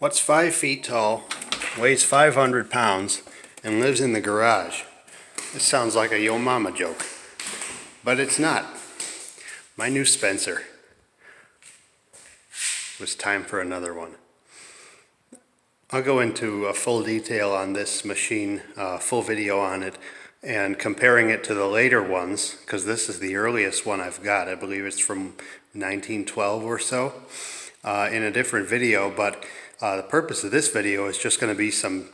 What's 5 feet tall, weighs 500 pounds, and lives in the garage? This sounds like a Yo Mama joke, but it's not. My new Spencer. It was time for another one. I'll go into a full detail on this machine, full video on it, and comparing it to the later ones, because this is the earliest one I've got. I believe it's from 1912 or so, in a different video, but the purpose of this video is just going to be some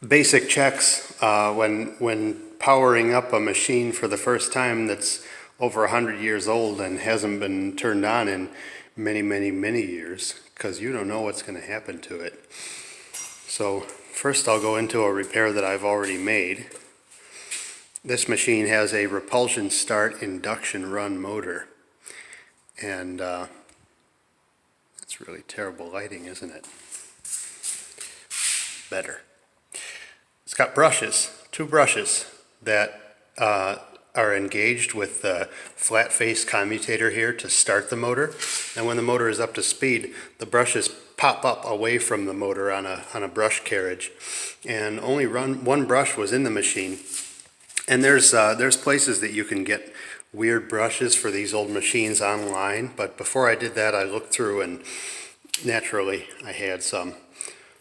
basic checks when powering up a machine for the first time that's over 100 years old and hasn't been turned on in many years, because you don't know what's going to happen to it. So first I'll go into a repair that I've already made. This machine has a repulsion start induction run motor, and it's really terrible lighting, isn't it? Better. It's got brushes, 2 brushes that are engaged with the flat face commutator here to start the motor. And when the motor is up to speed, the brushes pop up away from the motor on a brush carriage. And only one brush was in the machine. And there's places that you can get weird brushes for these old machines online, but before I did that I looked through and naturally I had some.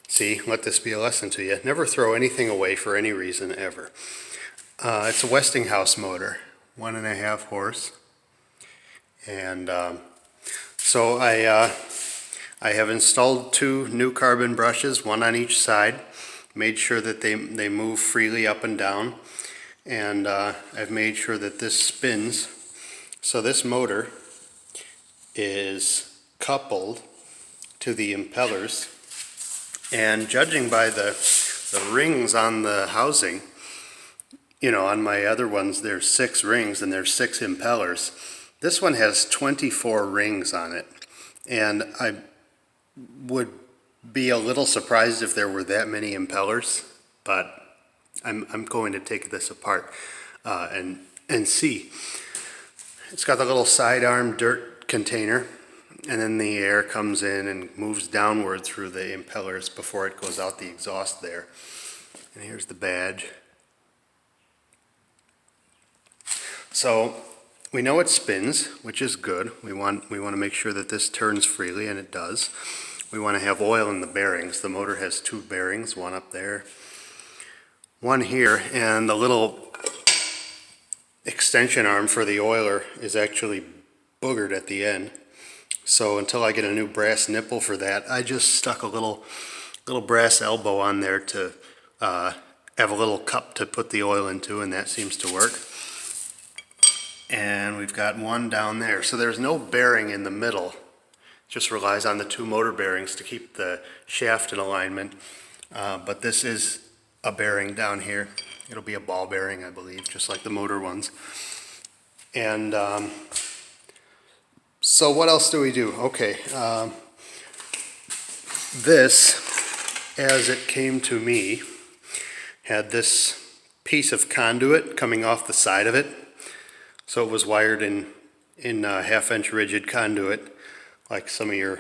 See, let this be a lesson to you. Never throw anything away for any reason ever. It's a Westinghouse motor, 1.5 horse, and so I have installed 2 new carbon brushes, 1 on each side, made sure that they move freely up and down, and I've made sure that this spins. So this motor is coupled to the impellers, and judging by the rings on the housing, you know, on my other ones there's 6 rings and there's 6 impellers. This one has 24 rings on it, and I would be a little surprised if there were that many impellers, but I'm going to take this apart and see. It's got the little sidearm dirt container, and then the air comes in and moves downward through the impellers before it goes out the exhaust there. And here's the badge. So we know it spins, which is good. We want to make sure that this turns freely, and it does. We want to have oil in the bearings. The motor has 2 bearings, one up there, one here, and the little extension arm for the oiler is actually boogered at the end. So until I get a new brass nipple for that, I just stuck a little brass elbow on there to have a little cup to put the oil into, and that seems to work. And we've got one down there. So there's no bearing in the middle. It just relies on the 2 motor bearings to keep the shaft in alignment. But this is a bearing down here. It'll be a ball bearing, I believe, just like the motor ones. And so what else do we do? Okay, this, as it came to me, had this piece of conduit coming off the side of it. So it was wired in 1/2-inch rigid conduit, like some of your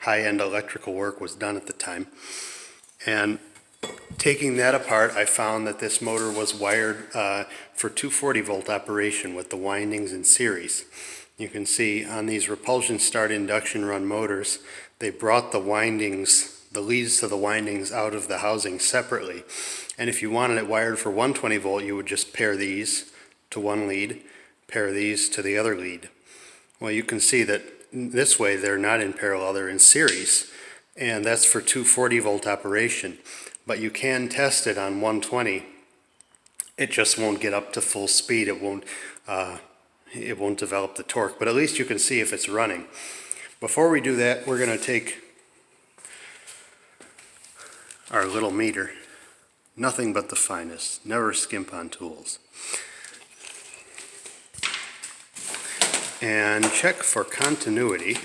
high-end electrical work was done at the time. And taking that apart, I found that this motor was wired for 240 volt operation with the windings in series. You can see on these repulsion start induction run motors, they brought the windings, the leads to the windings out of the housing separately. And if you wanted it wired for 120 volt, you would just pair these to one lead, pair these to the other lead. Well, you can see that this way they're not in parallel, they're in series, and that's for 240 volt operation. But you can test it on 120. It just won't get up to full speed. It won't develop the torque, but at least you can see if it's running. Before we do that, we're going to take our little meter. Nothing but the finest. Never skimp on tools. And check for continuity.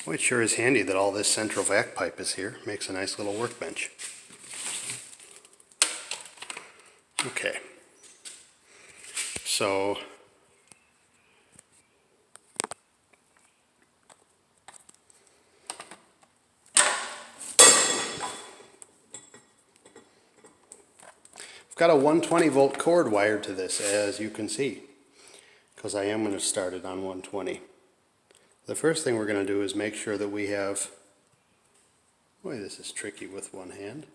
Well, it sure is handy that all this central vac pipe is here. Makes a nice little workbench. Okay. So got a 120 volt cord wired to this, as you can see, because I am going to start it on 120. The first thing we're going to do is make sure that we have, boy, this is tricky with one hand.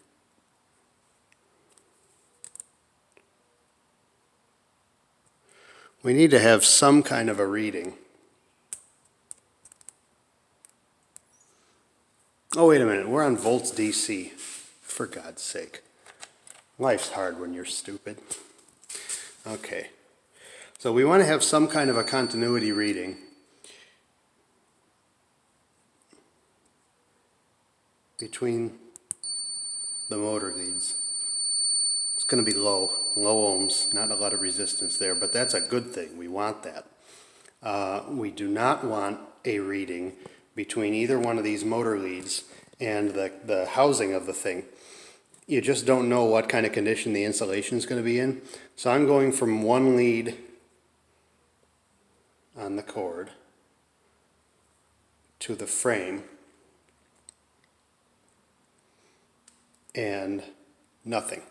We need to have some kind of a reading. Oh, wait a minute, we're on volts DC, for God's sake. Life's hard when you're stupid. Okay, so we want to have some kind of a continuity reading. Between the motor leads. It's going to be low ohms, not a lot of resistance there, but that's a good thing. We want that. We do not want a reading between either one of these motor leads and the housing of the thing. You just don't know what kind of condition the insulation is going to be in. So I'm going from one lead on the cord to the frame and nothing.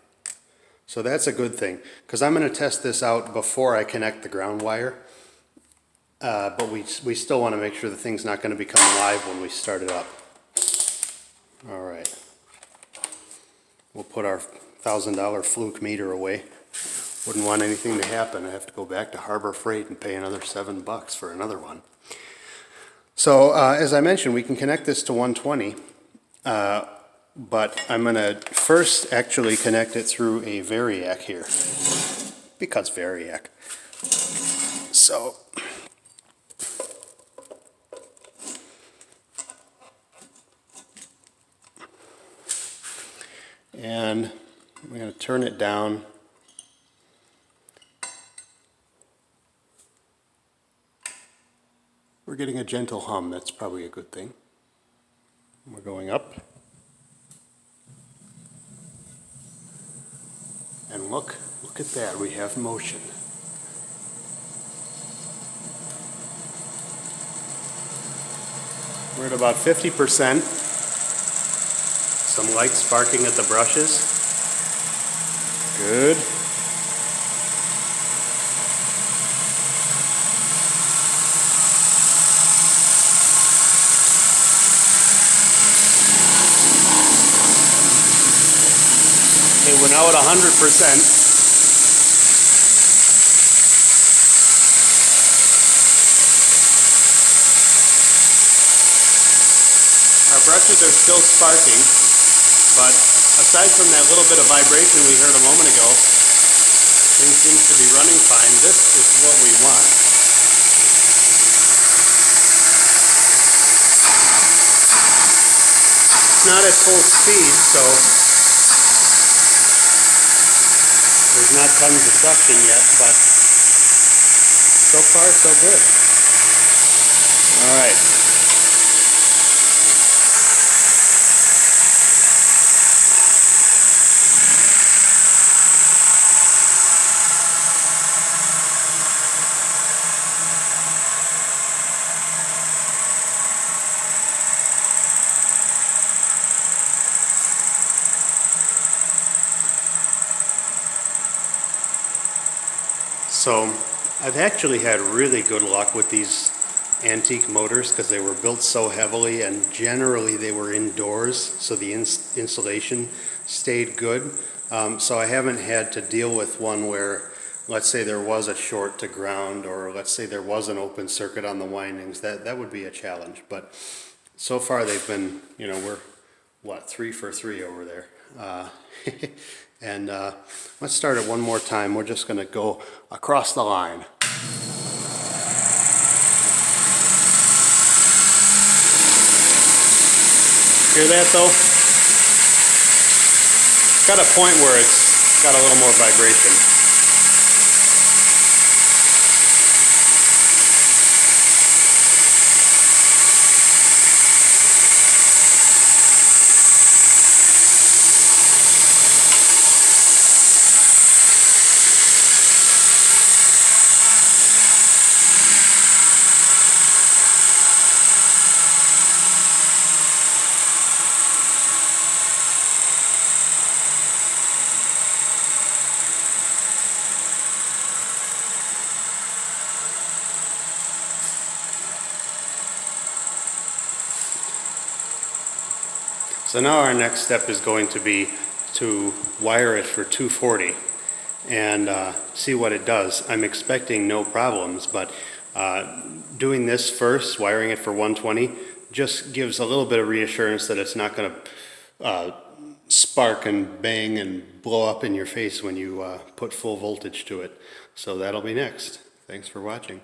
So that's a good thing, because I'm going to test this out before I connect the ground wire. But we still want to make sure the thing's not going to become live when we start it up. All right. We'll put our $1,000 fluke meter away. Wouldn't want anything to happen. I have to go back to Harbor Freight and pay another $7 for another one. So as I mentioned, we can connect this to 120. But I'm going to first actually connect it through a variac here, because variac. So, and I'm going to turn it down. We're getting a gentle hum, that's probably a good thing. We're going up. And look at that, we have motion. We're at about 50%. Some light sparking at the brushes. Good. Okay, we're now at 100%. Our brushes are still sparking, but aside from that little bit of vibration we heard a moment ago, things seem to be running fine. This is what we want. It's not at full speed, so there's not tons of suction yet, but so far so good. All right. So I've actually had really good luck with these antique motors because they were built so heavily, and generally they were indoors, so the insulation stayed good. So I haven't had to deal with one where, let's say there was a short to ground, or let's say there was an open circuit on the windings. That would be a challenge. But so far they've been, we're, 3 for 3 over there. And let's start it one more time. We're just going to go across the line. Hear that though? It's got a point where it's got a little more vibration. So now our next step is going to be to wire it for 240 and see what it does. I'm expecting no problems, but doing this first, wiring it for 120, just gives a little bit of reassurance that it's not going to spark and bang and blow up in your face when you put full voltage to it. So that'll be next. Thanks for watching.